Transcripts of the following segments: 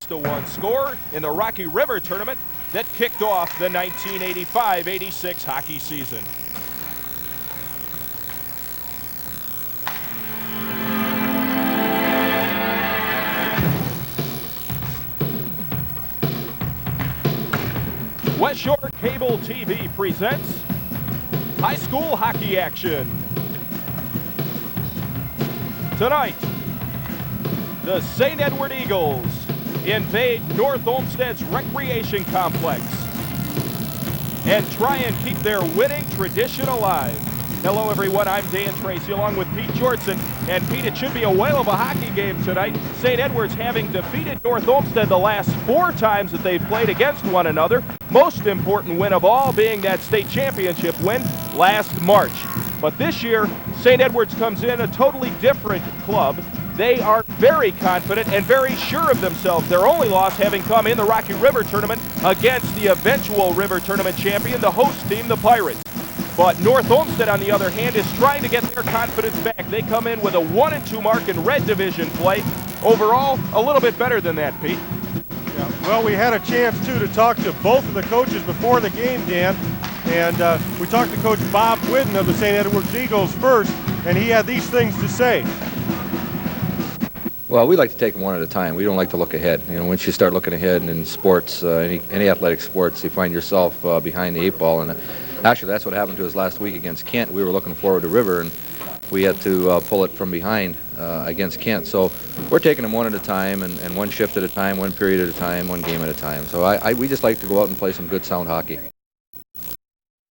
6-1 score in the Rocky River tournament that kicked off the 1985-86 hockey season. West Shore Cable TV presents high school hockey action. Tonight, the St. Edward Eagles invade North Olmsted's recreation complex and try and keep their winning tradition alive. Hello everyone, I'm Dan Tracy along with Pete Jortson. And Pete, it should be a whale of a hockey game tonight. St. Edward's having defeated North Olmsted the last 4 times that they've played against one another. Most important win of all being that state championship win last March. But this year, St. Edward's comes in a totally different club. They are very confident and very sure of themselves. Their only loss having come in the Rocky River tournament against the eventual River tournament champion, the host team, the Pirates. But North Olmsted, on the other hand, is trying to get their confidence back. They come in with a 1-2 mark in Red Division play. Overall, a little bit better than that, Pete. Yeah, well, we had a chance, too, to talk to both of the coaches before the game, Dan. And we talked to Coach Bob Whidden of the St. Edward's Eagles first, and he had these things to say. Well, we like to take them one at a time. We don't like to look ahead. You know, once you start looking ahead in sports, any athletic sports, you find yourself behind the 8 ball. And actually, that's what happened to us last week against Kent. We were looking forward to River, and we had to pull it from behind against Kent. So we're taking them one at a time, and one shift at a time, one period at a time, one game at a time. So we just like to go out and play some good, sound hockey.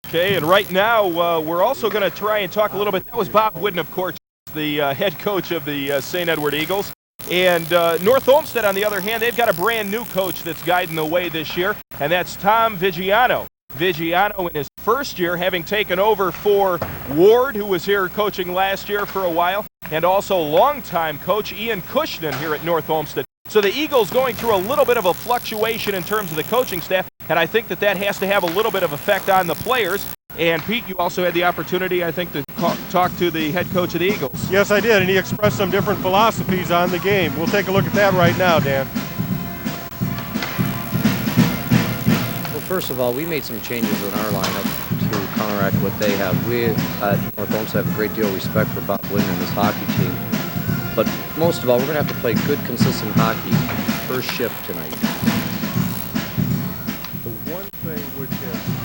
Okay, and right now we're also going to try and talk a little bit. That was Bob Whidden, of course, the head coach of the St. Edward Eagles. And North Olmsted, on the other hand, they've got a brand new coach that's guiding the way this year, and that's Tom Vigiano. Vigiano in his first year, having taken over for Ward, who was here coaching last year for a while, and also longtime coach Ian Cushnan here at North Olmsted. So the Eagles going through a little bit of a fluctuation in terms of the coaching staff, and I think that has to have a little bit of effect on the players. And Pete, you also had the opportunity, I think, to talk to the head coach of the Eagles. Yes, I did, and he expressed some different philosophies on the game. We'll take a look at that right now, Dan. Well, first of all, we made some changes in our lineup to counteract what they have. We at North Olmsted have a great deal of respect for Bob Whidden and his hockey team. But most of all, we're going to have to play good, consistent hockey first shift tonight.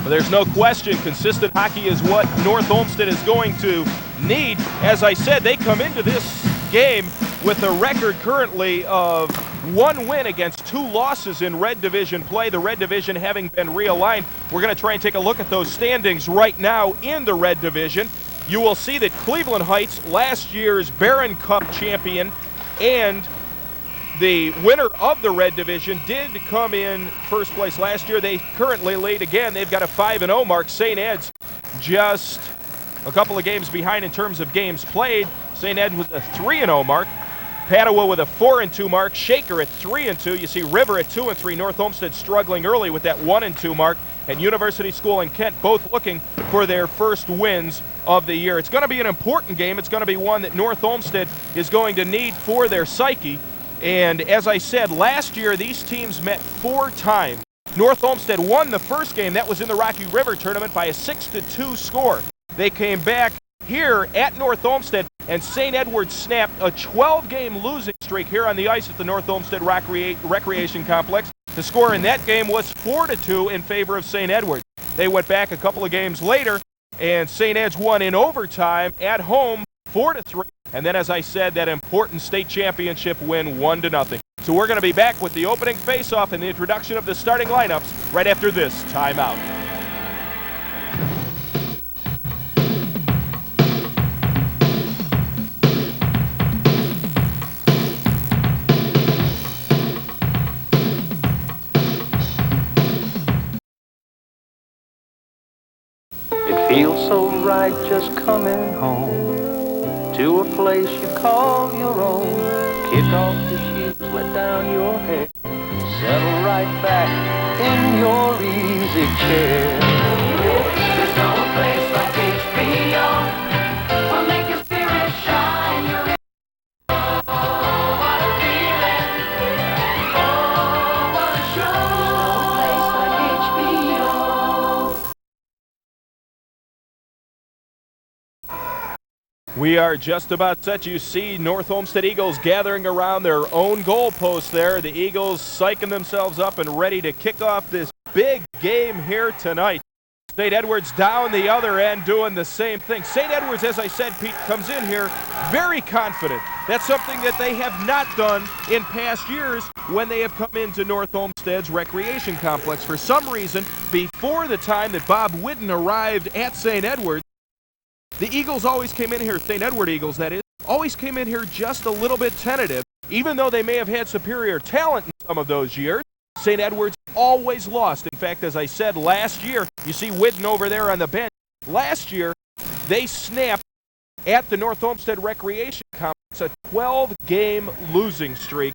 Well, there's no question consistent hockey is what North Olmsted is going to need. As I said, they come into this game with a record currently of 1 win against 2 losses in Red Division play, the Red Division having been realigned. We're going to try and take a look at those standings right now in the Red Division. You will see that Cleveland Heights, last year's Barron Cup champion and the winner of the Red Division, did come in first place last year. They currently lead again. They've got a 5-0 mark. St. Ed's just a couple of games behind in terms of games played. St. Ed with a 3-0 mark. Padua with a 4-2 mark. Shaker at 3-2. You see River at 2-3. North Olmsted struggling early with that 1-2 mark. And University School and Kent both looking for their first wins of the year. It's going to be an important game. It's going to be one that North Olmsted is going to need for their psyche. And as I said, last year these teams met 4 times. North Olmsted won the first game. That was in the Rocky River tournament by a 6-2 score. They came back here at North Olmsted, and St. Edward snapped a 12-game losing streak here on the ice at the North Olmsted Recreation Complex. The score in that game was 4-2 in favor of St. Edward. They went back a couple of games later, and St. Ed's won in overtime at home 4-3. And then, as I said, that important state championship win 1-0. So we're going to be back with the opening face-off and the introduction of the starting lineups right after this timeout. It feels so right just coming home to a place you call your own. Kick off the shoes, let down your hair, settle right back in your easy chair. There's no place like HBO. We'll make your spirit shine. You're in. Oh, what a feeling. Oh, We are just about set. You see North Olmsted Eagles gathering around their own goalpost there. The Eagles psyching themselves up and ready to kick off this big game here tonight. St. Edwards down the other end doing the same thing. St. Edwards, as I said, Pete, comes in here very confident. That's something that they have not done in past years when they have come into North Olmsted's recreation complex. For some reason, before the time that Bob Whidden arrived at St. Edwards, the Eagles always came in here, St. Edward Eagles that is, always came in here just a little bit tentative. Even though they may have had superior talent in some of those years, St. Edwards always lost. In fact, as I said, last year, you see Whidden over there on the bench. Last year, they snapped at the North Olmsted Recreation Complex a 12-game losing streak.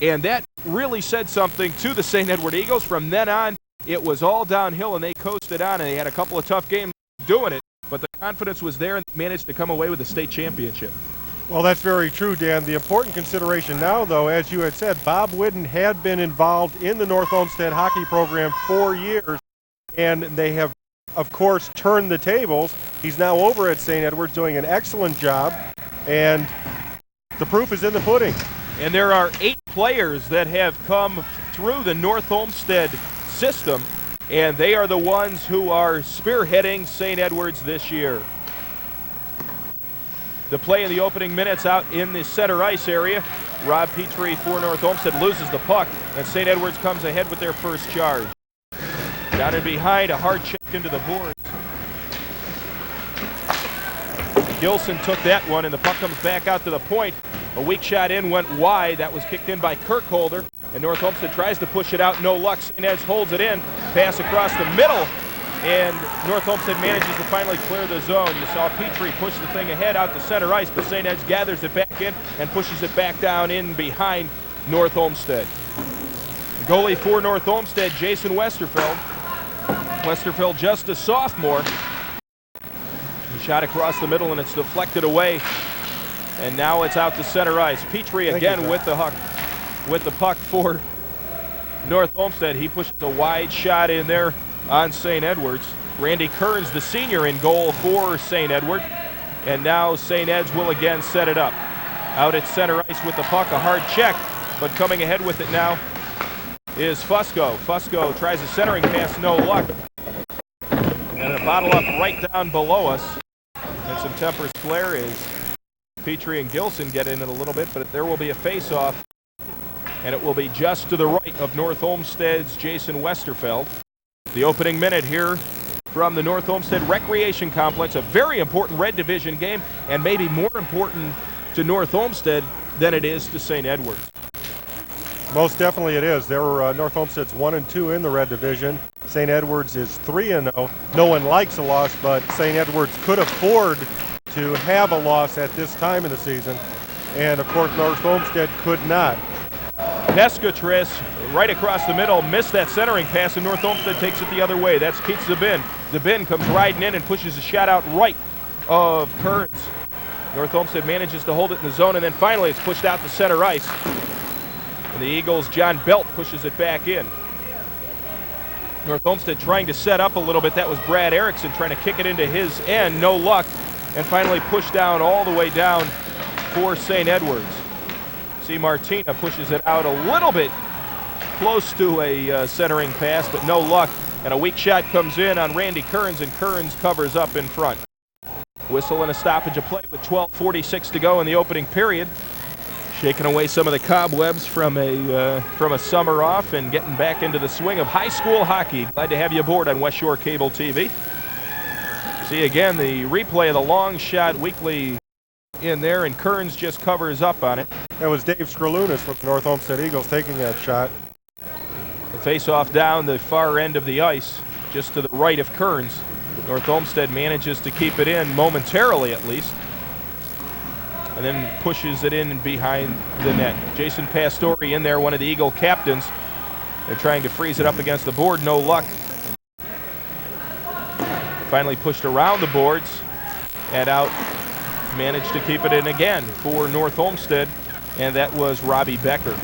And that really said something to the St. Edward Eagles. From then on, it was all downhill, and they coasted on, and they had a couple of tough games doing it. But the confidence was there, and they managed to come away with the state championship. Well, that's very true, Dan. The important consideration now, though, as you had said, Bob Whidden had been involved in the North Olmsted hockey program for years, and they have, of course, turned the tables. He's now over at St. Edwards doing an excellent job, and the proof is in the pudding. And there are 8 players that have come through the North Olmsted system, and they are the ones who are spearheading St. Edwards this year. The play in the opening minutes out in the center ice area. Rob Petrie for North Olmsted loses the puck, and St. Edwards comes ahead with their first charge. Down and behind, a hard check into the boards. Gilson took that one, and the puck comes back out to the point. A weak shot in, went wide. That was kicked in by Kirkholder, and North Olmsted tries to push it out. No luck. St. Ed's holds it in. Pass across the middle, and North Olmsted manages to finally clear the zone. You saw Petrie push the thing ahead out to center ice, but St. Ed's gathers it back in and pushes it back down in behind North Olmsted. The goalie for North Olmsted, Jason Westerfeld. Westerfeld just a sophomore. He shot across the middle, and it's deflected away. And now it's out to center ice. Petrie again with the puck for North Olmsted. He pushed a wide shot in there on St. Edwards. Randy Kearns, the senior, in goal for St. Edward. And now St. Ed's will again set it up. Out at center ice with the puck, a hard check, but coming ahead with it now is Fusco. Fusco tries a centering pass, no luck. And a bottle up right down below us. And some tempers flare is Petrie and Gilson get in it a little bit, but there will be a face-off, and it will be just to the right of North Olmsted's Jason Westerfeld. The opening minute here from the North Olmsted Recreation Complex, a very important Red Division game, and maybe more important to North Olmsted than it is to St. Edwards. Most definitely it is. North Olmsted's 1-2 in the Red Division. St. Edwards is 3-0. No one likes a loss, but St. Edwards could afford to have a loss at this time in the season, and of course North Olmsted could not. Pescatris right across the middle, missed that centering pass, and North Olmsted takes it the other way. That's Keith Zbin. Zbin comes riding in and pushes a shot out right of Kearns. North Olmsted manages to hold it in the zone, and then finally it's pushed out to center ice. And the Eagles' John Belt pushes it back in. North Olmsted trying to set up a little bit. That was Brad Erickson trying to kick it into his end. No luck. And finally pushed down all the way down for St. Edwards. See, Martina pushes it out a little bit close to a centering pass, but no luck. And a weak shot comes in on Randy Kearns, and Kearns covers up in front. Whistle and a stoppage of play with 12:46 to go in the opening period. Shaking away some of the cobwebs from a summer off and getting back into the swing of high school hockey. Glad to have you aboard on West Shore Cable TV. See again the replay of the long shot weekly in there, and Kearns just covers up on it. That was Dave Skralunas from the North Olmsted Eagles taking that shot. The face-off down the far end of the ice, just to the right of Kearns. North Olmsted manages to keep it in momentarily at least, and then pushes it in behind the net. Jason Pastore in there, one of the Eagle captains. They're trying to freeze it up against the board, no luck. Finally pushed around the boards and out. Managed to keep it in again for North Olmsted, and that was Robbie Becker.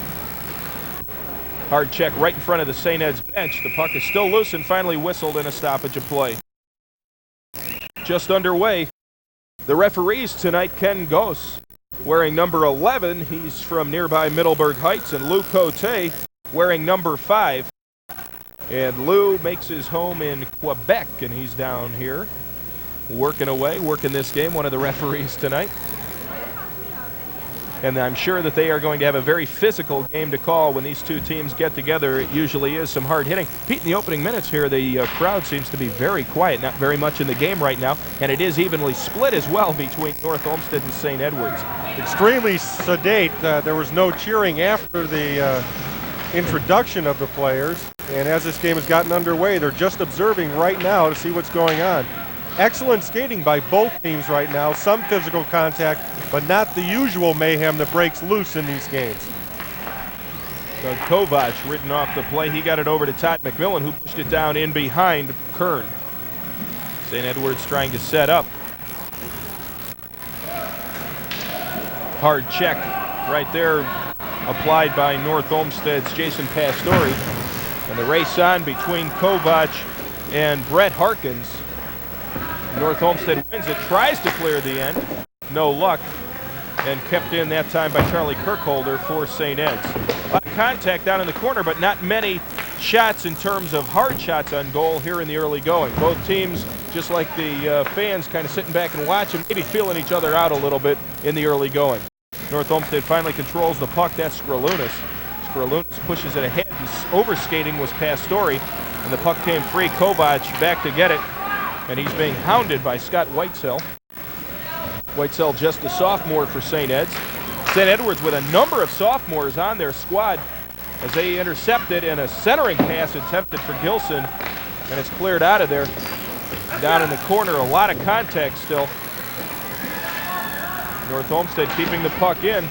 Hard check right in front of the St. Ed's bench. The puck is still loose and finally whistled in a stoppage of play. Just underway The referees tonight, Ken Gose wearing number 11. He's from nearby Middleburg Heights, and Lou Cote wearing number 5. And Lou makes his home in Quebec, and he's down here working away, working this game, one of the referees tonight. And I'm sure that they are going to have a very physical game to call when these two teams get together. It usually is some hard hitting. Pete, in the opening minutes here, the crowd seems to be very quiet, not very much in the game right now, and it is evenly split as well between North Olmsted and St. Edwards. Extremely sedate. There was no cheering after the introduction of the players, and as this game has gotten underway, they're just observing right now to see what's going on. Excellent skating by both teams right now, some physical contact, but not the usual mayhem that breaks loose in these games. Doug Kovac ridden off the play. He got it over to Todd McMillan, who pushed it down in behind Kern. St. Edwards trying to set up. Hard check right there applied by North Olmsted's Jason Pastore. And the race on between Kovac and Brett Harkins. North Olmsted wins it, tries to clear the end, no luck, and kept in that time by Charlie Kirkholder for St. Ed's. A lot of contact down in the corner, but not many shots in terms of hard shots on goal here in the early going. Both teams, just like the fans, kind of sitting back and watching, maybe feeling each other out a little bit in the early going. North Olmsted finally controls the puck. That's Skralunas. Skralunas pushes it ahead, and overskating was Pastore, and the puck came free. Kovac back to get it. And he's being hounded by Scott Whitesell. Whitesell just a sophomore for St. Ed's. St. Edwards with a number of sophomores on their squad as they intercepted, and a centering pass attempted for Gilson, and it's cleared out of there. Down in the corner, a lot of contact still. North Olmsted keeping the puck in.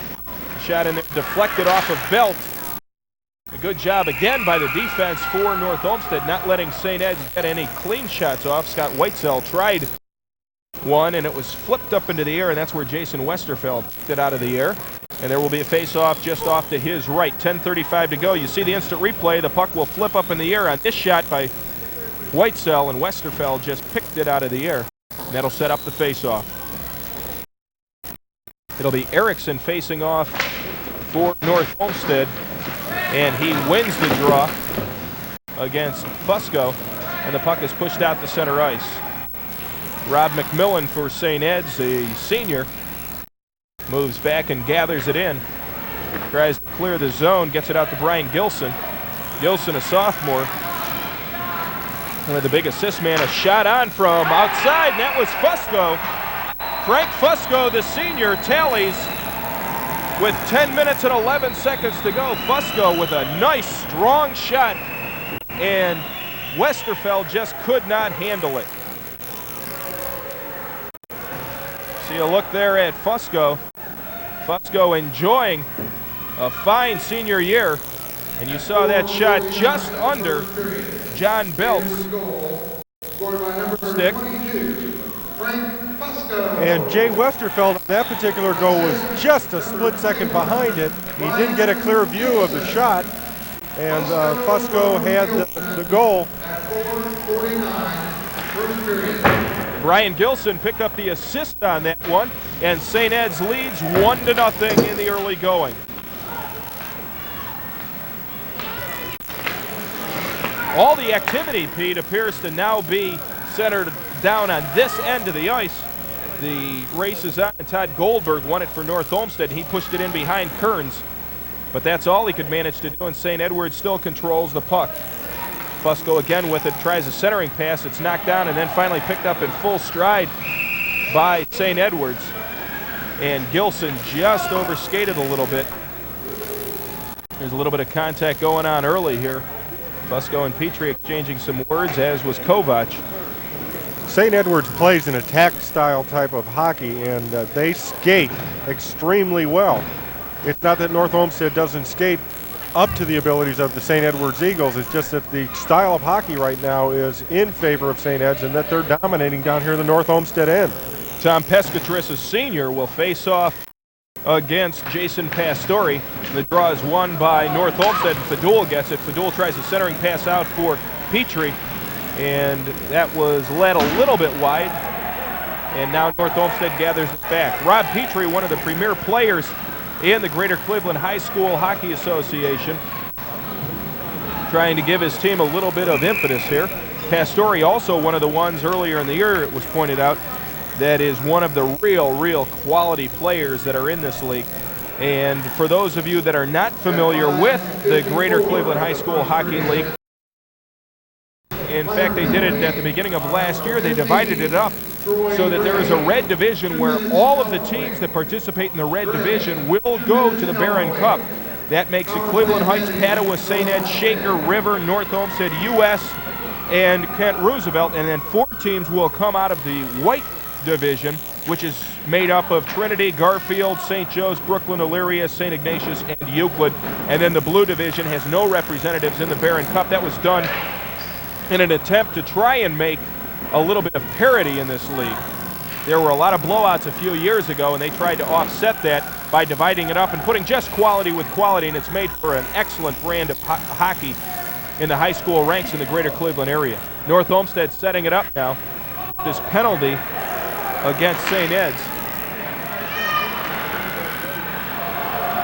Shot in there, deflected off of Belt. A good job again by the defense for North Olmsted, not letting St. Ed's get any clean shots off. Scott Whitesell tried one, and it was flipped up into the air, and that's where Jason Westerfeld kicked it out of the air. And there will be a face-off just off to his right. 10:35 to go. You see the instant replay. The puck will flip up in the air on this shot by Whitesell, and Westerfeld just picked it out of the air. And that'll set up the face-off. It'll be Erickson facing off for North Olmsted, and he wins the draw against Fusco, and the puck is pushed out to center ice. Rob McMillan for St. Ed's, a senior, moves back and gathers it in. Tries to clear the zone, gets it out to Brian Gilson. Gilson, a sophomore. One of the big assist man, a shot on from outside, and that was Fusco. Frank Fusco, the senior, tallies with 10 minutes and 11 seconds to go. Fusco with a nice, strong shot, and Westerfeld just could not handle it. See a look there at Fusco. Fusco enjoying a fine senior year, and you saw that shot just under John Belt's stick. And Jay Westerfeld, that particular goal was just a split second behind it. He didn't get a clear view of the shot, and Fusco had the goal. Brian Gilson picked up the assist on that one, and St. Ed's leads 1-0 in the early going. All the activity, Pete, appears to now be centered down on this end of the ice. The race is on, and Todd Goldberg won it for North Olmsted. He pushed it in behind Kearns, but that's all he could manage to do, and St. Edwards still controls the puck. Fusco again with it, tries a centering pass. It's knocked down and then finally picked up in full stride by St. Edwards. And Gilson just overskated a little bit. There's a little bit of contact going on early here. Fusco and Petrie exchanging some words, as was Kovac. St. Edwards plays an attack-style type of hockey, and they skate extremely well. It's not that North Olmsted doesn't skate up to the abilities of the St. Edwards Eagles. It's just that the style of hockey right now is in favor of St. Ed's, and that they're dominating down here in the North Olmsted end. Tom Pescatris, a senior, will face off against Jason Pastore. The draw is won by North Olmsted. Fadul gets it. Fadul tries a centering pass out for Petrie, and that was led a little bit wide. And now North Olmsted gathers it back. Rob Petrie, one of the premier players in the Greater Cleveland High School Hockey Association, trying to give his team a little bit of impetus here. Pastore, also one of the ones earlier in the year, it was pointed out, that is one of the real quality players that are in this league. And for those of you that are not familiar with the Greater Cleveland High School Hockey League, in fact, they did it at the beginning of last year. They divided it up so that there is a red division where all of the teams that participate in the red division will go to the Barron Cup. That makes it Cleveland Heights, Padua, St. Ed, Shaker, River, North Olmsted, US, and Kent Roosevelt. And then 4 teams will come out of the white division, which is made up of Trinity, Garfield, St. Joe's, Brooklyn, Elyria, St. Ignatius, and Euclid. And then the blue division has no representatives in the Barron Cup. That was done in an attempt to try and make a little bit of parity in this league. There were a lot of blowouts a few years ago, and they tried to offset that by dividing it up and putting just quality with quality, and it's made for an excellent brand of hockey in the high school ranks in the Greater Cleveland area. North Olmsted setting it up now. This penalty against St. Ed's.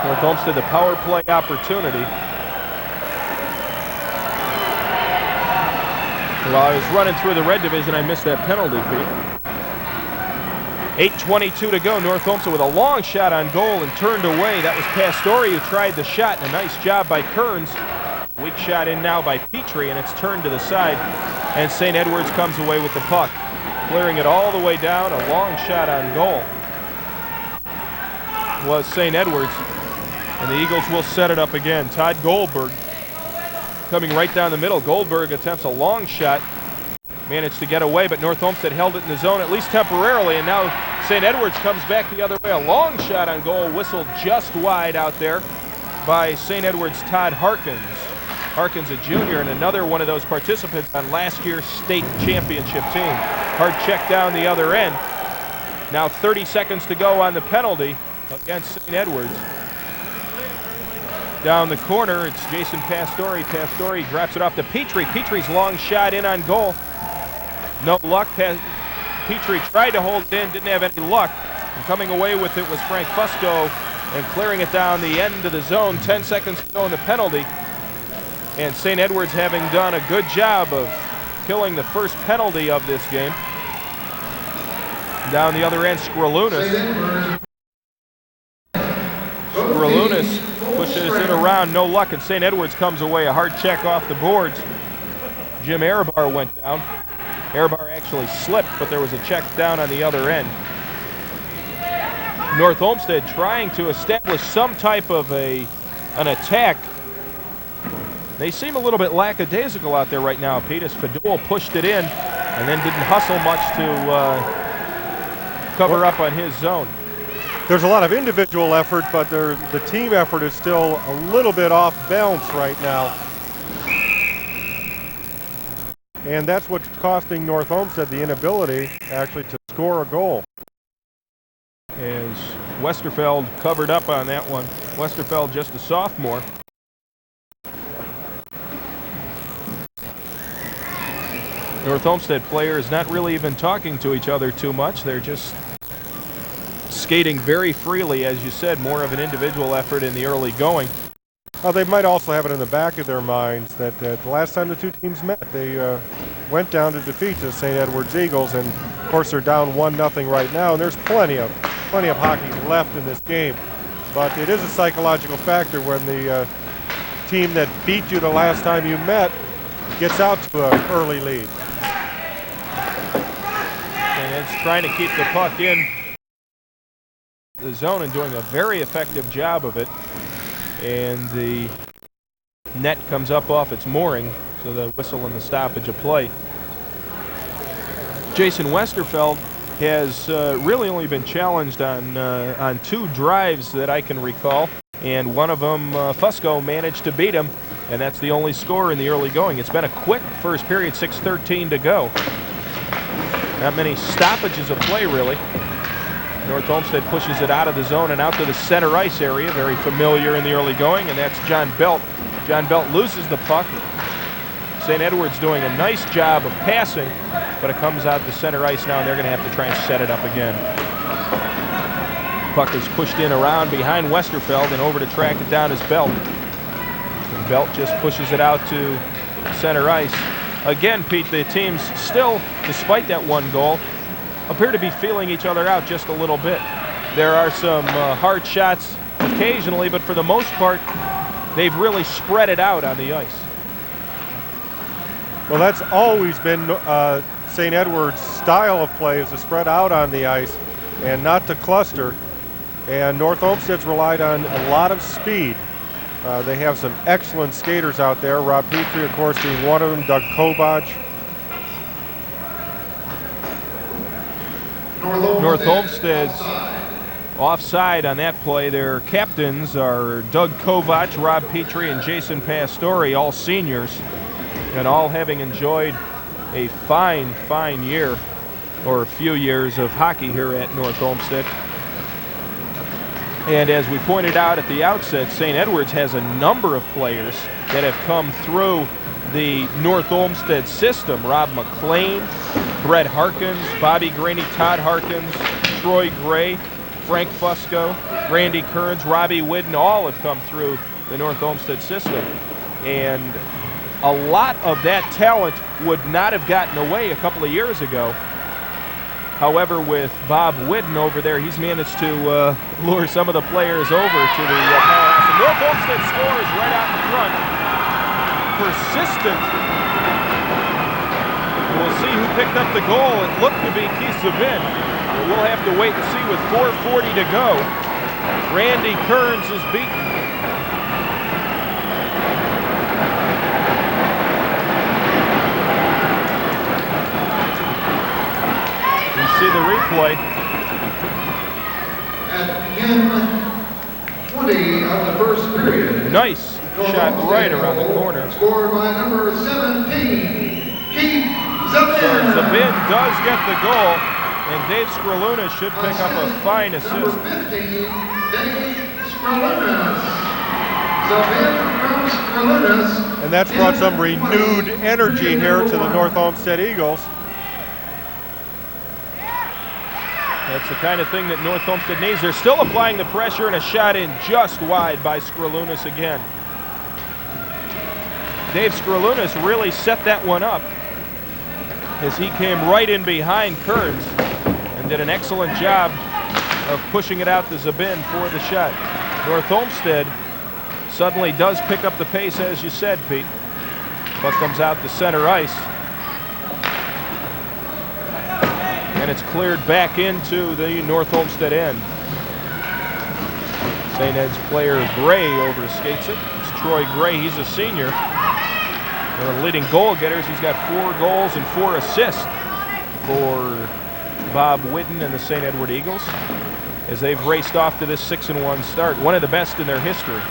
North Olmsted, the power play opportunity. While I was running through the red division, I missed that penalty, Pete. 8:22 to go. North Olmsted with a long shot on goal and turned away. That was Pastore who tried the shot, and a nice job by Kearns. Weak shot in now by Petrie, and it's turned to the side, and St. Edwards comes away with the puck. Clearing it all the way down, a long shot on goal was St. Edwards, and the Eagles will set it up again. Todd Goldberg coming right down the middle. Goldberg attempts a long shot, managed to get away, but North Olmsted held it in the zone at least temporarily, and now St. Edwards comes back the other way. A long shot on goal, whistled just wide out there by St. Edwards' Todd Harkins. Harkins, a junior, and another one of those participants on last year's state championship team. Hard check down the other end. Now 30 seconds to go on the penalty against St. Edwards. Down the corner, it's Jason Pastore. Pastore drops it off to Petrie. Petrie's long shot in on goal. No luck. Petrie tried to hold it in, didn't have any luck. And coming away with it was Frank Fusco and clearing it down the end of the zone. 10 seconds to go in the penalty. And St. Edwards having done a good job of killing the first penalty of this game. Down the other end, Skrilunas. Skrilunas pushes it around, no luck, and St. Edwards comes away. A hard check off the boards. Jim Ehrbar went down. Ehrbar actually slipped, but there was a check down on the other end. North Olmsted trying to establish some type of an attack. They seem a little bit lackadaisical out there right now, Pete, as Fadul pushed it in and then didn't hustle much to cover up on his zone. There's a lot of individual effort, but the team effort is still a little bit off balance right now. And that's what's costing North Olmsted the inability actually to score a goal. As Westerfeld covered up on that one. Westerfeld just a sophomore. North Olmsted players not really even talking to each other too much. They're just skating very freely, as you said, more of an individual effort in the early going. Well, they might also have it in the back of their minds that the last time the two teams met, they went down to defeat the St. Edwards Eagles, and of course they're down 1-0 right now, and there's plenty of hockey left in this game. But it is a psychological factor when the team that beat you the last time you met gets out to an early lead. And it's trying to keep the puck in the zone and doing a very effective job of it. And the net comes up off its mooring, so the whistle and the stoppage of play. Jason Westerfeld has really only been challenged on 2 drives that I can recall, and one of them Fusco managed to beat him, and that's the only score in the early going. It's been a quick first period, 6:13 to go. Not many stoppages of play, really. North Olmsted pushes it out of the zone and out to the center ice area, very familiar in the early going, and that's John Belt. John Belt loses the puck, St. Edward's doing a nice job of passing, but it comes out to center ice now, and they're going to have to try and set it up again. Puck is pushed in around behind Westerfeld, and over to track it down is Belt. And Belt just pushes it out to center ice. Again, Pete, the teams still, despite that one goal, appear to be feeling each other out just a little bit. There are some hard shots occasionally, but for the most part, they've really spread it out on the ice. Well, that's always been St. Edward's style of play, is to spread out on the ice and not to cluster. And North Olmsted's relied on a lot of speed. They have some excellent skaters out there. Rob Petrie, of course, being one of them. Doug Kovach. North Olmsted's offside on that play. Their captains are Doug Kovach, Rob Petrie, and Jason Pastore, all seniors, and all having enjoyed a fine year, or a few years of hockey here at North Olmsted. And as we pointed out at the outset, St. Edward's has a number of players that have come through the North Olmsted system. Rob McLean, Brett Harkins, Bobby Graney, Todd Harkins, Troy Gray, Frank Fusco, Randy Kearns, Robbie Whidden, all have come through the North Olmsted system. And a lot of that talent would not have gotten away a couple of years ago. However, with Bob Whidden over there, he's managed to lure some of the players over to the powerhouse. And North Olmsted scores right out in front. Persistent. We'll see who picked up the goal. It looked to be Keith Zbin. We'll have to wait and see with 4:40 to go. Randy Kearns is beaten. See the replay. At 10:20 of the first period. Nice shot right around the corner. Scored by number 17, Keith Zbin. So Zbin does get the goal, and Dave Skraluna should pick up a fine assist. Number 15, Dave Skraluna. Zbin from Skraluna. And that's brought some renewed energy here to the North Olmsted Eagles. That's the kind of thing that North Olmsted needs. They're still applying the pressure, and a shot in just wide by Skralunas again. Dave Skralunas really set that one up as he came right in behind Kearns and did an excellent job of pushing it out to Zbin for the shot. North Olmsted suddenly does pick up the pace, as you said, Pete. Puck comes out to center ice. And it's cleared back into the North Olmsted end. St. Ed's player Gray overskates it. It's Troy Gray. He's a senior. One of the leading goal getters. He's got 4 goals and 4 assists for Bob Whidden and the St. Edward Eagles as they've raced off to this 6-1 start. One of the best in their history.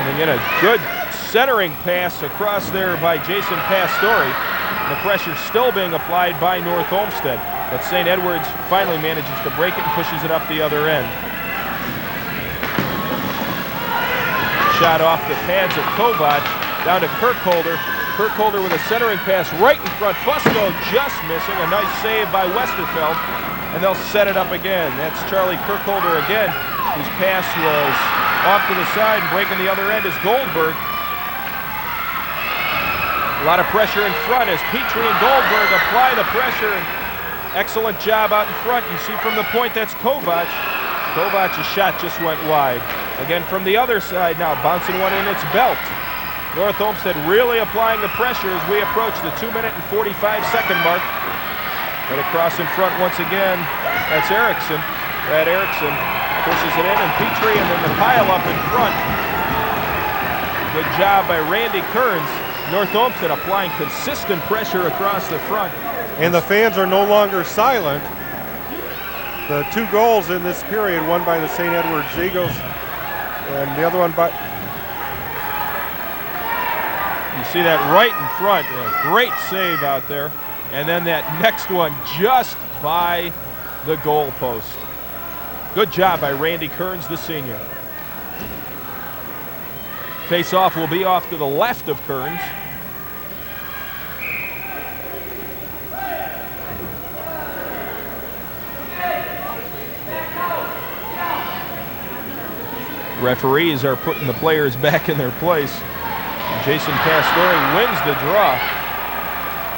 And again, a good centering pass across there by Jason Pastore. The pressure still being applied by North Olmsted, but St. Edwards finally manages to break it and pushes it up the other end. Shot off the pads of Kovach down to Kirkholder. Kirkholder with a centering pass right in front. Fusco just missing. A nice save by Westerfeld, and they'll set it up again. That's Charlie Kirkholder again, whose pass was off to the side, and breaking the other end is Goldberg. A lot of pressure in front as Petrie and Goldberg apply the pressure. And excellent job out in front. You see from the point, that's Kovach. Kovach's shot just went wide. Again from the other side now, bouncing one in, it's Belt. North Olmsted really applying the pressure as we approach the 2-minute and 45-second mark. But across in front once again, that's Erickson. Brad Erickson pushes it in, and Petrie, and then the pile up in front. Good job by Randy Kearns. North Olmsted applying consistent pressure across the front. And the fans are no longer silent. The 2 goals in this period, one by the St. Edward's Eagles and the other one by... You see that right in front. A great save out there. And then that next one just by the goal post. Good job by Randy Kearns, the senior. Face-off will be off to the left of Kearns. Referees are putting the players back in their place. Jason Pastore wins the draw.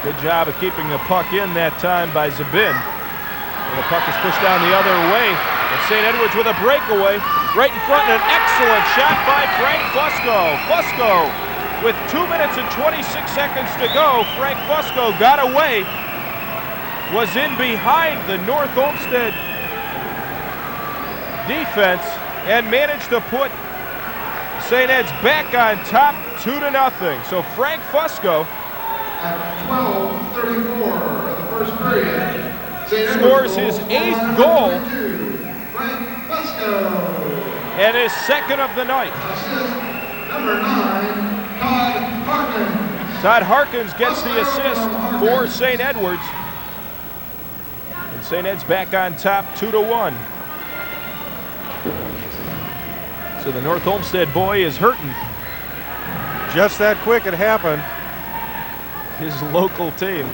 Good job of keeping the puck in that time by Zbin. And the puck is pushed down the other way. And St. Edwards with a breakaway. Right in front, and an excellent shot by Frank Fusco. Fusco with 2 minutes and 26 seconds to go. Frank Fusco got away. Was in behind the North Olmsted defense and managed to put St. Ed's back on top 2-0. So Frank Fusco At 12:34 of the first period, St. scores Edwards his goal 8th scorer, goal number 32, Frank Fusco. and his 2nd of the night. Assist number 9, Todd Harkins. Todd Harkins gets the assist for St. Edwards. And St. Ed's back on top 2-1. So the North Olmsted boy is hurting. Just that quick it happened. His local team.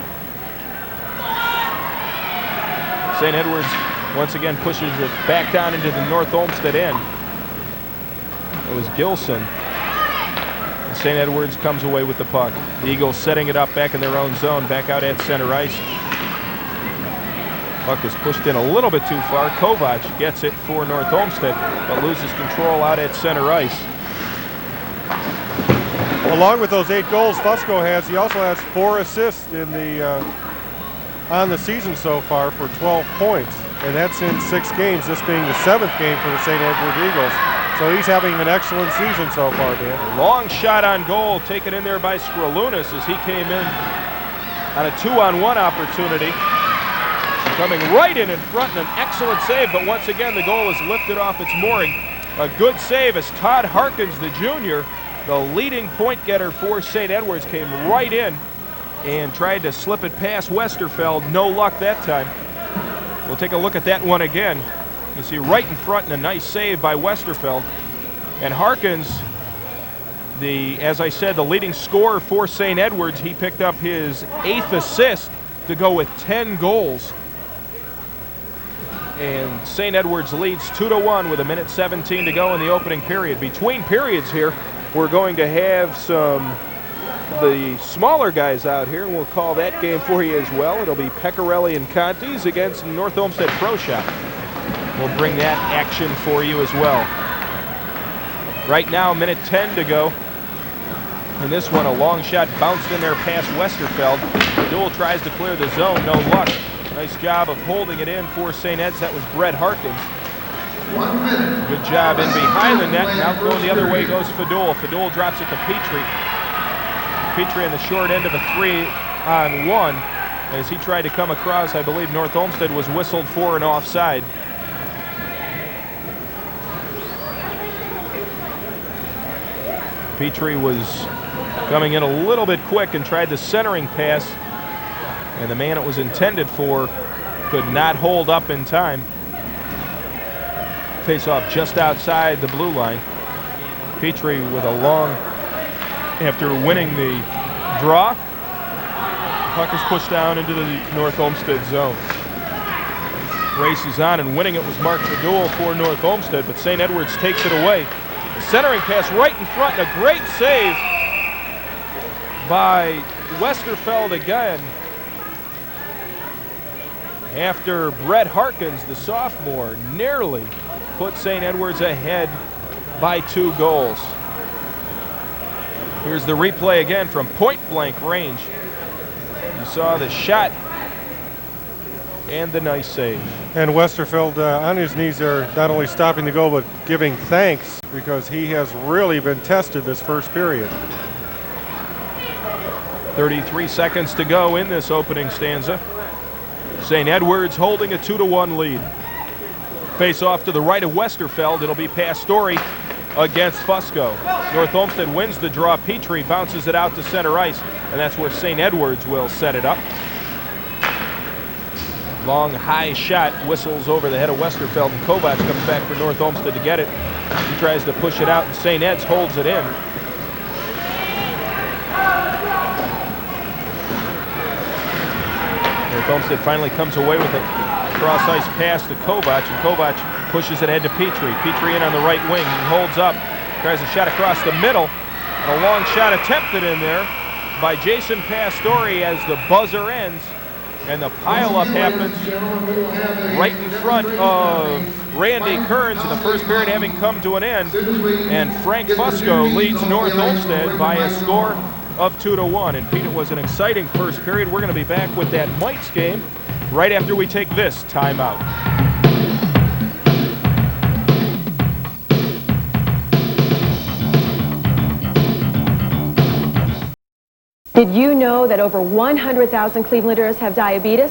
St. Edwards once again pushes it back down into the North Olmsted end. It was Gilson. And St. Edwards comes away with the puck. The Eagles setting it up back in their own zone, back out at center ice. Puck is pushed in a little bit too far. Kovac gets it for North Olmsted, but loses control out at center ice. Along with those 8 goals Fusco has, he also has 4 assists in the on the season so far for 12 points, and that's in 6 games, this being the 7th game for the St. Edward Eagles. So he's having an excellent season so far, Dan. Long shot on goal taken in there by Skralunas as he came in on a 2-on-1 opportunity. Coming right in front, and an excellent save, but once again the goal is lifted off its mooring. A good save as Todd Harkins, the junior, the leading point getter for St. Edwards, came right in and tried to slip it past Westerfeld. No luck that time. We'll take a look at that one again. You see right in front, and a nice save by Westerfeld. And Harkins, as I said, the leading scorer for St. Edwards, he picked up his 8th assist to go with 10 goals. And St. Edwards leads 2-1 with 1:17 to go in the opening period. Between periods here, we're going to have the smaller guys out here, and we'll call that game for you as well. It'll be Pecorelli and Contes against North Olmsted Pro Shop. We'll bring that action for you as well. Right now, 1:10 to go. And this one, a long shot bounced in there past Westerfeld. Duel tries to clear the zone, no luck. Nice job of holding it in for St. Ed's. That was Brett Harkins. 1 minute. Good job in behind the net. Now going the other way goes Fadul. Fadul drops it to Petrie. Petrie on the short end of a 3-on-1. As he tried to come across, I believe North Olmsted was whistled for an offside. Petrie was coming in a little bit quick and tried the centering pass, and the man it was intended for could not hold up in time. Face off just outside the blue line. Petrie with a long, after winning the draw, puck is pushed down into the North Olmsted zone. Race is on, and winning it was Mark Fadul for North Olmsted, but St. Edwards takes it away. The centering pass right in front, and a great save by Westerfeld again. After Brett Harkins, the sophomore, nearly put St. Edwards ahead by 2 goals. Here's the replay again from point-blank range. You saw the shot and the nice save. And Westerfeld on his knees there, not only stopping the goal, but giving thanks, because he has really been tested this first period. 33 seconds to go in this opening stanza. St. Edwards holding a 2-1 lead. Face off to the right of Westerfeld. It'll be Pastore against Fusco. North Olmsted wins the draw. Petrie bounces it out to center ice, and that's where St. Edwards will set it up. Long high shot whistles over the head of Westerfeld, and Kovac comes back for North Olmsted to get it. He tries to push it out, and St. Ed's holds it in. North Olmsted finally comes away with it. Cross ice pass to Kovac, and Kovac pushes it ahead to Petrie. Petrie in on the right wing. He holds up, tries a shot across the middle, and a long shot attempted in there by Jason Pastore as the buzzer ends, and the pileup happens right in front of Randy Kearns in the first period having come to an end, and Frank Fusco leads North Olmsted by a score of 2-1. And Pete, it was an exciting first period. We're going to be back with that Mites game right after we take this timeout. Did you know that over 100,000 Clevelanders have diabetes?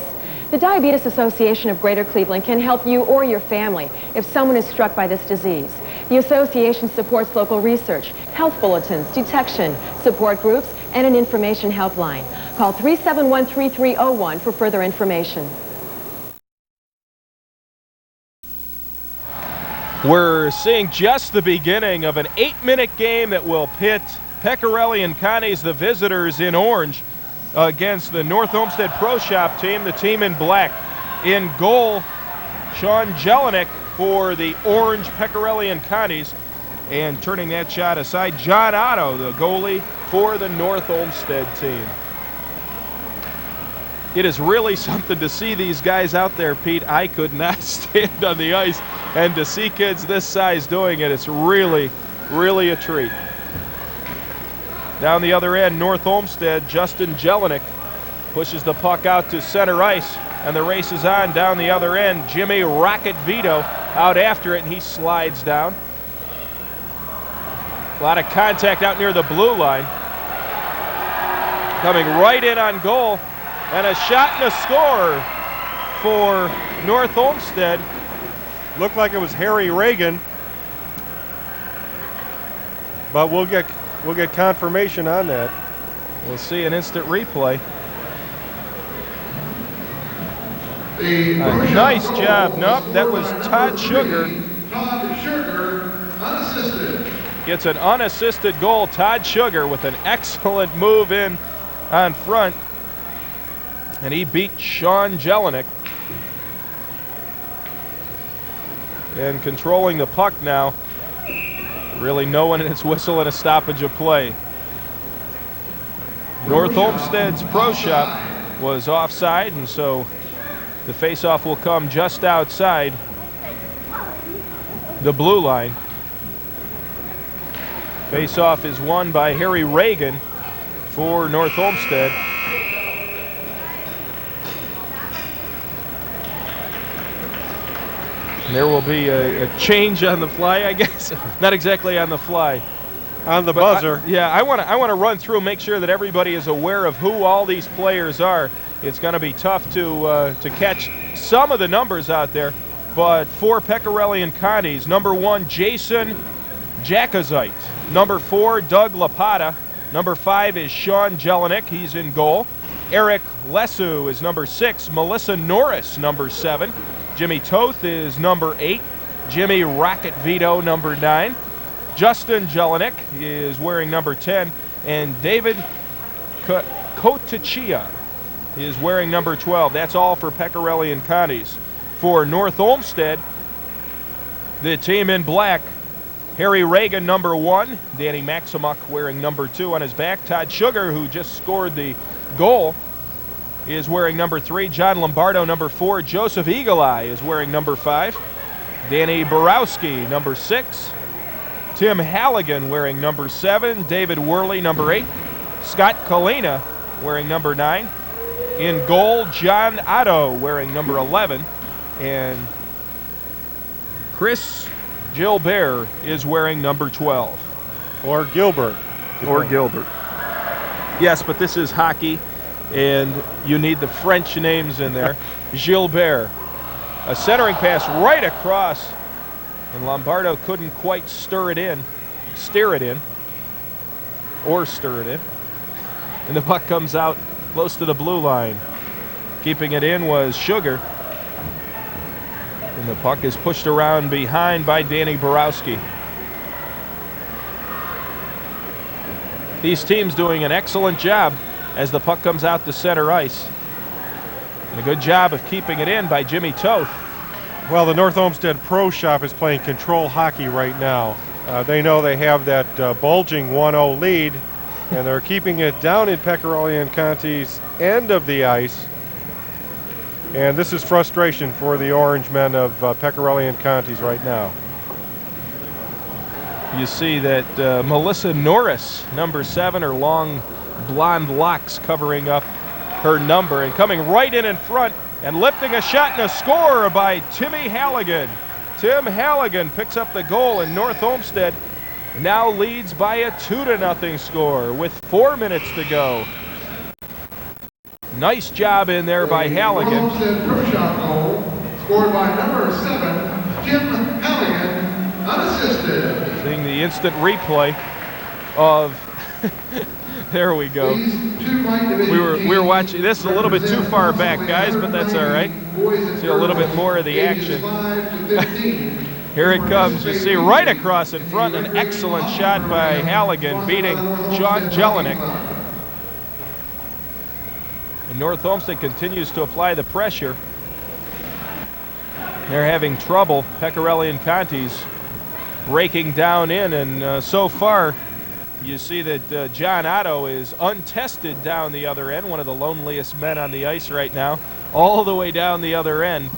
The Diabetes Association of Greater Cleveland can help you or your family if someone is struck by this disease. The association supports local research, health bulletins, detection, support groups, and an information helpline. Call 371-3301 for further information. We're seeing just the beginning of an 8-minute game that will pit Pecorelli and Connie's, the visitors in orange, against the North Olmsted Pro Shop team, the team in black. In goal, Sean Jelinek for the orange Pecorelli and Connie's, and turning that shot aside, John Otto, the goalie for the North Olmsted team. It is really something to see these guys out there, Pete. I could not stand on the ice, and to see kids this size doing it, it's really, really a treat. Down the other end, North Olmsted, Justin Jelinek pushes the puck out to center ice, and the race is on down the other end. Jimmy Rocket Vito out after it, and he slides down. A lot of contact out near the blue line. Coming right in on goal, and a shot and a score for North Olmsted. Looked like it was Harry Reagan, but we'll get confirmation on that. We'll see an instant replay. A nice job. Nope, that was Todd Sugar. Todd Sugar, unassisted. Gets an unassisted goal. Todd Sugar with an excellent move in on front. And he beat Sean Jelinek. And controlling the puck now. Really no one in its whistle and a stoppage of play. North Olmsted's Pro Shop was offside, and so the faceoff will come just outside the blue line. Faceoff is won by Harry Reagan for North Olmsted. And there will be a change on the fly, I guess. Not exactly on the fly. On the buzzer. I want to run through and make sure that everybody is aware of who all these players are. It's going to be tough to catch some of the numbers out there. But for Pecorelli and Connie's, number 1, Jason Jacozite. Number 4, Doug Lapata. Number 5 is Sean Jelinek. He's in goal. Eric Lesu is number 6. Melissa Norris, number 7. Jimmy Toth is number 8. Jimmy Rocket Vito, number 9. Justin Jelinek is wearing number 10. And David Kotachia is wearing number 12. That's all for Pecorelli and Connie's. For North Olmsted, the team in black, Harry Reagan, number 1. Danny Maximuk wearing number 2 on his back. Todd Sugar, who just scored the goal, is wearing number 3. John Lombardo, number 4. Joseph Eagle-Eye is wearing number 5. Danny Borowski, number 6. Tim Halligan wearing number 7. David Worley, number 8. Scott Kalina wearing number 9. In goal, John Otto wearing number 11. And Chris Gilbert is wearing number 12. Or Gilbert. Or Gilbert. Yes, but this is hockey, and you need the French names in there. Gilbert. A centering pass right across, and Lombardo couldn't quite steer it in. And the puck comes out close to the blue line. Keeping it in was Sugar. And the puck is pushed around behind by Danny Borowski. These teams doing an excellent job as the puck comes out to center ice. A good job of keeping it in by Jimmy Toth. Well, the North Olmsted Pro Shop is playing control hockey right now. They know they have that bulging 1-0 lead, and they're keeping it down in Pecorelli and Conti's end of the ice. And this is frustration for the Orange men of Pecorelli and Conti's right now. You see that Melissa Norris, number 7, her long blonde locks covering up her number, and coming right in front and lifting a shot and a score by Timmy Halligan. Tim Halligan picks up the goal, and North Olmsted now leads by a 2-0 score with 4 minutes to go. Nice job in there by Halligan. North Olmsted Pro Shop goal, scored by number 7, Tim Halligan, unassisted. Seeing the instant replay of there we go. We were watching this a little bit too far back, guys, but that's all right. See a little bit more of the action. Here it comes. You see right across in front, an excellent shot by Halligan, beating Sean Jelinek. And North Olmsted continues to apply the pressure. They're having trouble. Pecorelli and Conti's breaking down in, and so far you see that John Otto is untested down the other end, one of the loneliest men on the ice right now, all the way down the other end.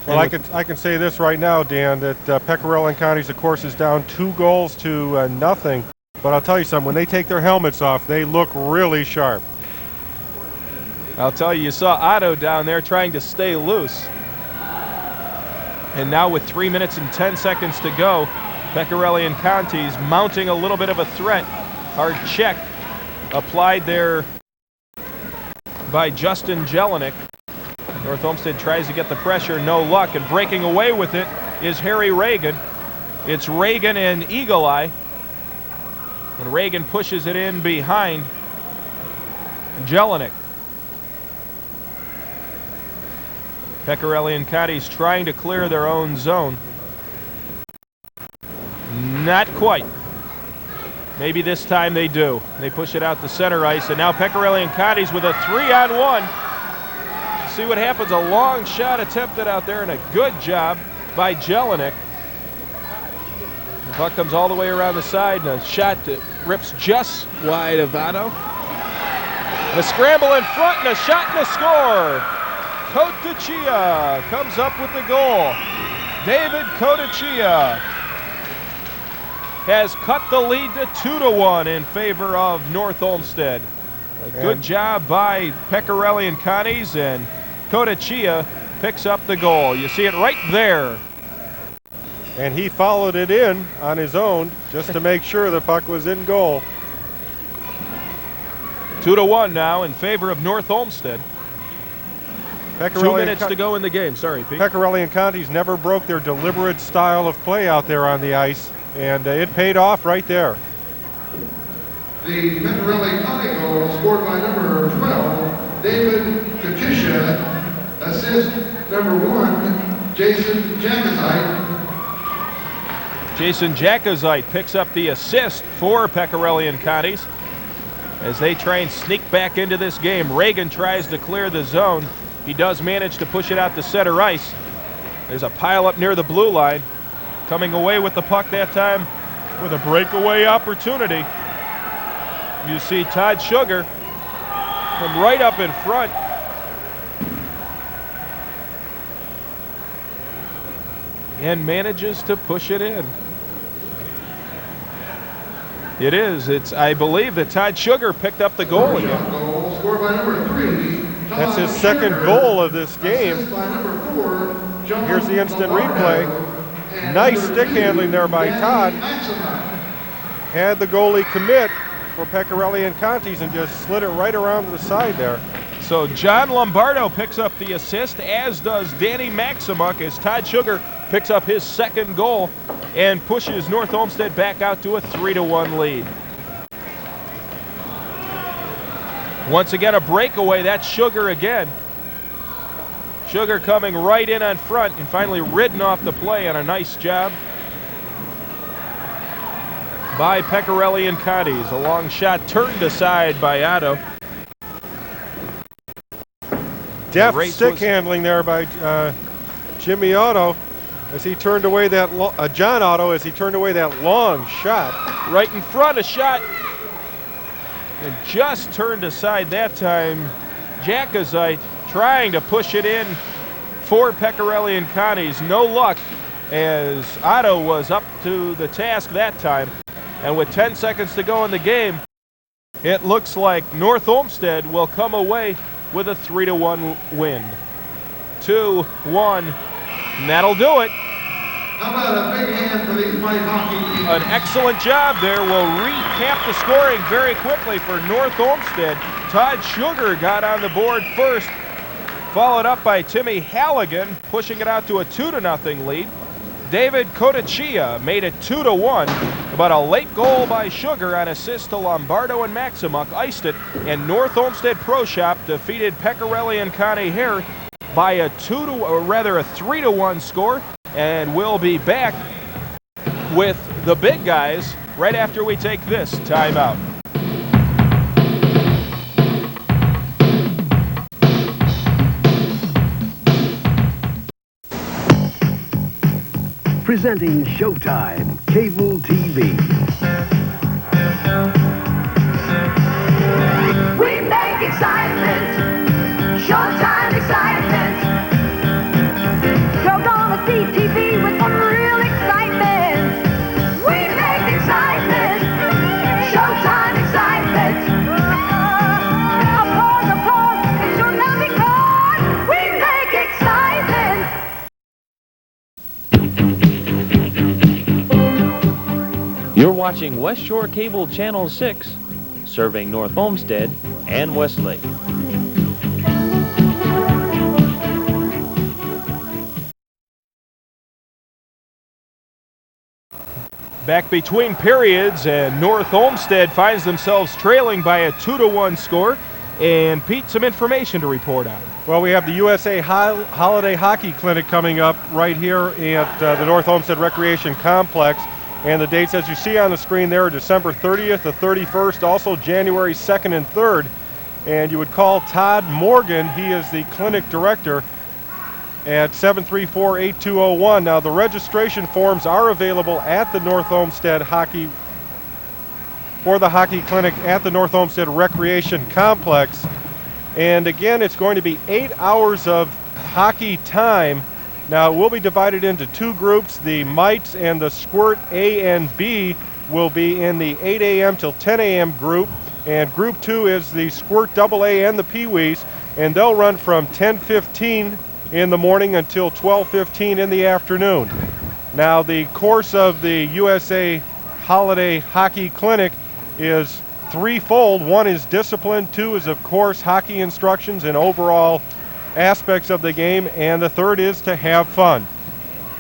Well, I can say this right now, Dan, that Pecorelli and Conti's, of course, is down 2-0. But I'll tell you something, when they take their helmets off, they look really sharp. I'll tell you, you saw Otto down there trying to stay loose. And now with 3 minutes and 10 seconds to go, Pecorelli and Conti's mounting a little bit of a threat. Hard check applied there by Justin Jelinek. North Olmsted tries to get the pressure, no luck, and breaking away with it is Harry Reagan. It's Reagan and Eagle Eye. And Reagan pushes it in behind Jelinek. Pecorelli and Conti's trying to clear their own zone. Not quite. Maybe this time they do. They push it out to center ice, and now Pecorelli and Conti's with a 3-on-1. See what happens, a long shot attempted out there, and a good job by Jelinek. The puck comes all the way around the side, and a shot that rips just wide of Otto. And a scramble in front, and a shot and a score. Kotachia comes up with the goal. David Kotachia has cut the lead to 2-1 in favor of North Olmsted. A good job by Pecorelli and Conti's, and Kotachia picks up the goal. You see it right there. And he followed it in on his own just to make sure the puck was in goal. 2-1 now in favor of North Olmsted. 2 minutes to go in the game. Sorry, Pete. Pecorelli and Conti's never broke their deliberate style of play out there on the ice, and it paid off right there. The Pecorelli Conti goal scored by number 12, David Katisha, assist number 1, Jason Jacozite. Jason Jacozite picks up the assist for Pecorelli and Conti's as they try and sneak back into this game. Reagan tries to clear the zone. He does manage to push it out to center ice. There's a pile up near the blue line. Coming away with the puck that time with a breakaway opportunity. You see Todd Sugar from right up in front. And manages to push it in. It is. I believe that Todd Sugar picked up the goal again. Goal scored by number 3. That's his second goal of this game. Here's the instant replay. Nice stick handling there by Todd. Had the goalie commit for Pecorelli and Conti's and just slid it right around to the side there. So John Lombardo picks up the assist, as does Danny Maximuk, as Todd Sugar picks up his second goal and pushes North Olmsted back out to a 3-1 lead. Once again, a breakaway. That's Sugar again. Sugar coming right in on front and finally ridden off the play on a nice job by Pecorelli and Conti's. A long shot turned aside by Otto. deft stick handling there by Jimmy Otto as he turned away that John Otto as he turned away that long shot. Right in front, a shot, and just turned aside that time. Jakazite trying to push it in for Pecorelli and Connie's. No luck, as Otto was up to the task that time. And with 10 seconds to go in the game, it looks like North Olmsted will come away with a 3-1 win. 2-1, and that'll do it. How about a big hand for these white hockey teams? An excellent job there. We'll recap the scoring very quickly for North Olmsted. Todd Sugar got on the board first, followed up by Timmy Halligan, pushing it out to a 2-0 lead. David Cotachia made it 2-1, but a late goal by Sugar on assist to Lombardo and Maximuk iced it, and North Olmsted Pro Shop defeated Pecorelli and Connie Hare by a 3-1 score, and we'll be back with the big guys right after we take this timeout. Presenting Showtime Cable TV. We make excitement, Showtime excitement. You're gonna see TV with some real excitement. We make excitement, Showtime excitement. Applause, it's your love because we make excitement. You're watching West Shore Cable Channel 6, serving North Olmsted and Westlake. Back between periods, and North Olmsted finds themselves trailing by a 2-1 score. And Pete, some information to report on. Well, we have the USA Holiday Hockey Clinic coming up right here at the North Olmsted Recreation Complex. And the dates, as you see on the screen there, are December 30th to 31st, also January 2nd and 3rd. And you would call Todd Morgan, he is the clinic director, at 734-8201. Now, the registration forms are available at the North Olmsted Hockey, for the hockey clinic at the North Olmsted Recreation Complex. And again, it's going to be 8 hours of hockey time. Now, it will be divided into two groups. The Mites and the Squirt A and B will be in the 8 a.m. till 10 a.m. group, and Group 2 is the Squirt AA and the Pee-wees, and they'll run from 10:15 in the morning until 12:15 in the afternoon. Now, the course of the USA Holiday Hockey Clinic is threefold. One is discipline, two is, of course, hockey instructions and overall aspects of the game, and the third is to have fun.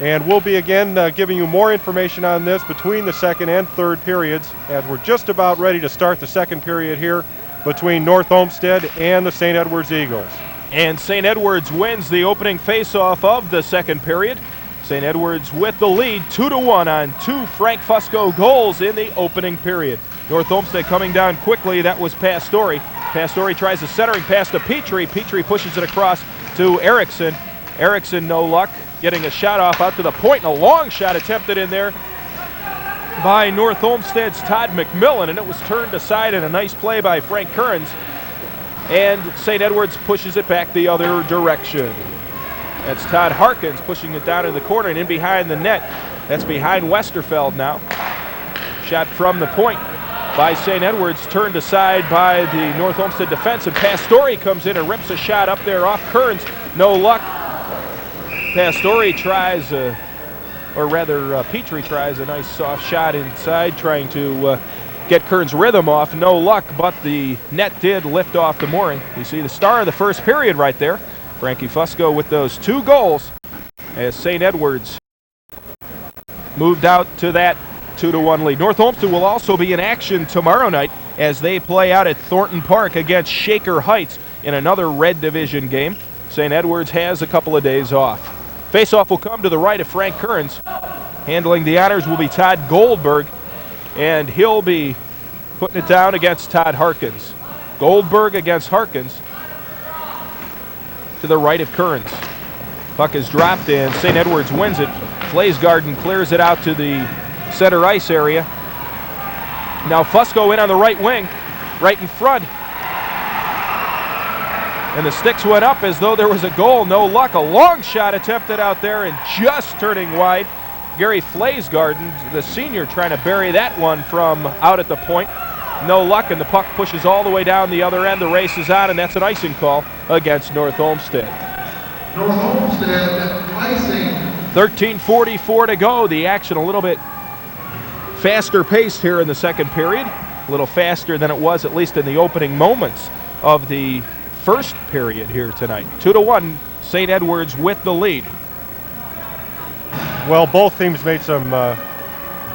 And we'll be again giving you more information on this between the second and third periods, as we're just about ready to start the second period here between North Olmsted and the St. Edwards Eagles. And St. Edwards wins the opening faceoff of the second period. St. Edwards with the lead 2-1 on two Frank Fusco goals in the opening period. North Olmsted coming down quickly. That was Pastore. Pastore tries a centering pass to Petrie. Petrie pushes it across to Erickson. Erickson, no luck, getting a shot off out to the point, and a long shot attempted in there by North Olmsted's Todd McMillan, and it was turned aside in a nice play by Frank Kearns. And St. Edwards pushes it back the other direction. That's Todd Harkins pushing it down in the corner and in behind the net. That's behind Westerfeld now. Shot from the point by St. Edwards, turned aside by the North Olmsted defense, and Pastore comes in and rips a shot up there off Kearns. No luck. Pastore tries, Petrie tries a nice soft shot inside, trying to get Kearns' rhythm off. No luck, but the net did lift off the mooring. You see the star of the first period right there, Frankie Fusco, with those two goals, as St. Edwards moved out to that 2-1 lead. North Olmsted will also be in action tomorrow night as they play out at Thornton Park against Shaker Heights in another Red Division game. St. Edwards has a couple of days off. Faceoff will come to the right of Frank Kearns. Handling the honors will be Todd Goldberg, and he'll be putting it down against Todd Harkins. Goldberg against Harkins. to the right of Kearns. Puck is dropped and St. Edwards wins it. Flaysgarden clears it out to the center ice area. Now Fusco in on the right wing, right in front. And the sticks went up as though there was a goal. No luck. A long shot attempted out there and just turning wide. Gary Flaysgarden, the senior, trying to bury that one from out at the point. No luck, and the puck pushes all the way down the other end. The race is on, and that's an icing call against North Olmsted. North Olmsted icing. 13:44 to go. The action a little bit faster paced here in the second period. A little faster than it was, at least in the opening moments of the first period here tonight. 2-1, St. Edwards with the lead. Well, both teams made some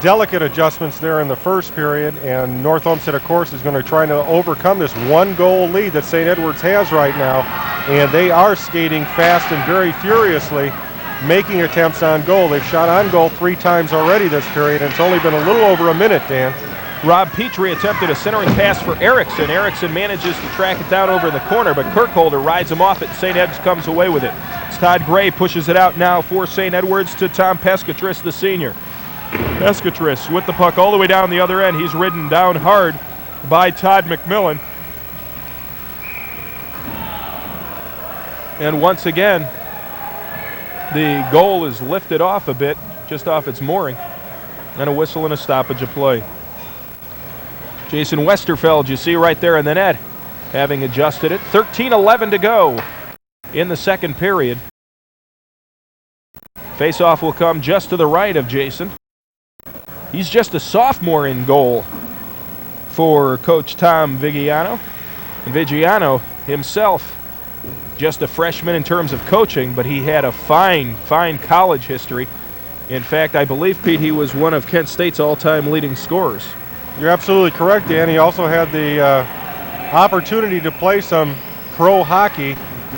delicate adjustments there in the first period, and North Olmsted, of course, is going to try to overcome this one-goal lead that St. Edwards has right now, and they are skating fast and very furiously, making attempts on goal. They've shot on goal 3 times already this period, and it's only been a little over a minute, Dan. Rob Petrie attempted a centering pass for Erickson. Erickson manages to track it down over in the corner, but Kirkholder rides him off it, and St. Ed's comes away with it. It's Todd Gray pushes it out now for St. Edwards to Tom Pescatris, the senior. Pescatris with the puck all the way down the other end. He's ridden down hard by Todd McMillan. And once again, the goal is lifted off a bit, just off its mooring, and a whistle and a stoppage of play. Jason Westerfeld, you see right there in the net, having adjusted it. 13:11 to go in the second period. Face-off will come just to the right of Jason. He's just a sophomore in goal for Coach Tom Vigiano. And Vigiano himself, just a freshman in terms of coaching, but he had a fine college history. In fact, I believe, Pete, he was one of Kent State's all-time leading scorers. You're absolutely correct, Dan. He also had the opportunity to play some pro hockey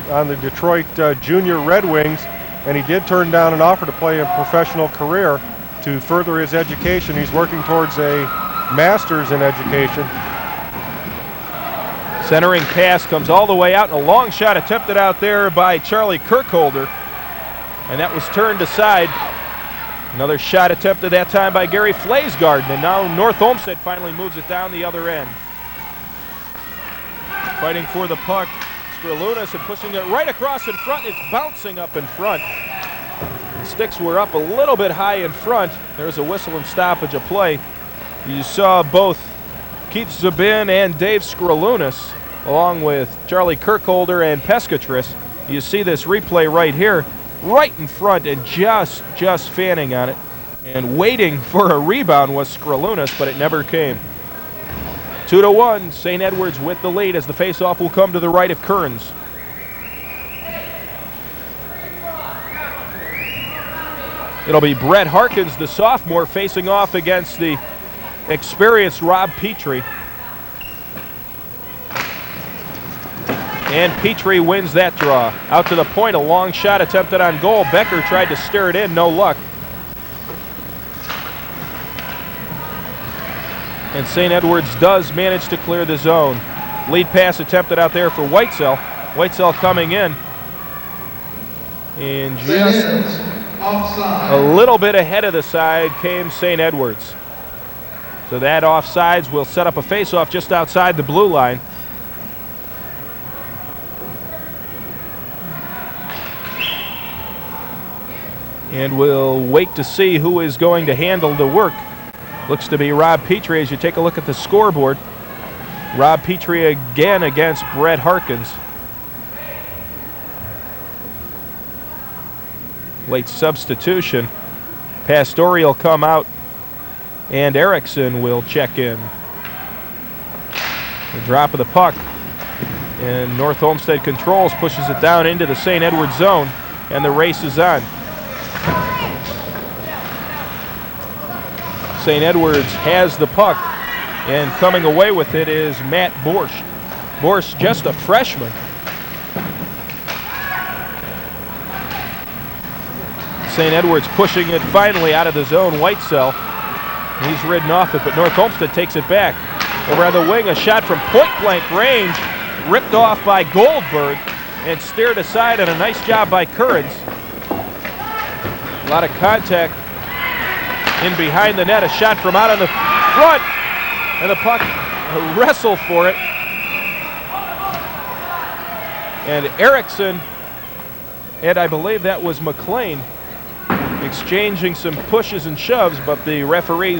on the Detroit Junior Red Wings, and he did turn down an offer to play a professional career to further his education. He's working towards a master's in education. Centering pass comes all the way out, and a long shot attempted out there by Charlie Kirkholder, and that was turned aside. Another shot attempted that time by Gary Flaysgarden, and now North Olmsted finally moves it down the other end. Fighting for the puck, Skrilunas, and pushing it right across in front. It's bouncing up in front. The sticks were up a little bit high in front. There's a whistle and stoppage of play. You saw both Keith Zbin and Dave Skrilunas, along with Charlie Kirkholder and Pescatris. You see this replay right here, right in front, and just fanning on it. And waiting for a rebound was Skrilunas, but it never came. 2-1, St. Edwards with the lead as the faceoff will come to the right of Kearns. It'll be Brett Harkins, the sophomore, facing off against the experienced Rob Petrie. And Petrie wins that draw. Out to the point, a long shot attempted on goal. Becker tried to stir it in, no luck. And St. Edwards does manage to clear the zone. Lead pass attempted out there for Whitesell. Whitesell coming in. And just a little bit ahead of the side came St. Edwards. So that offsides will set up a faceoff just outside the blue line. And we'll wait to see who is going to handle the work. Looks to be Rob Petrie as you take a look at the scoreboard. Rob Petrie again against Brett Harkins. Late substitution. Pastore will come out and Erickson will check in. The drop of the puck. And North Olmsted controls, pushes it down into the St. Edwards zone, and the race is on. St. Edwards has the puck, and coming away with it is Matt Borscht. Borscht, just a freshman. St. Edwards pushing it finally out of the zone. Whitesell, he's ridden off it, but North Olmsted takes it back. Over on the wing, a shot from point-blank range, ripped off by Goldberg, and steered aside, and a nice job by Currens. A lot of contact in behind the net. A shot from out on the front, and the puck wrestled for it. And Erickson, and I believe that was McLean, exchanging some pushes and shoves, but the referees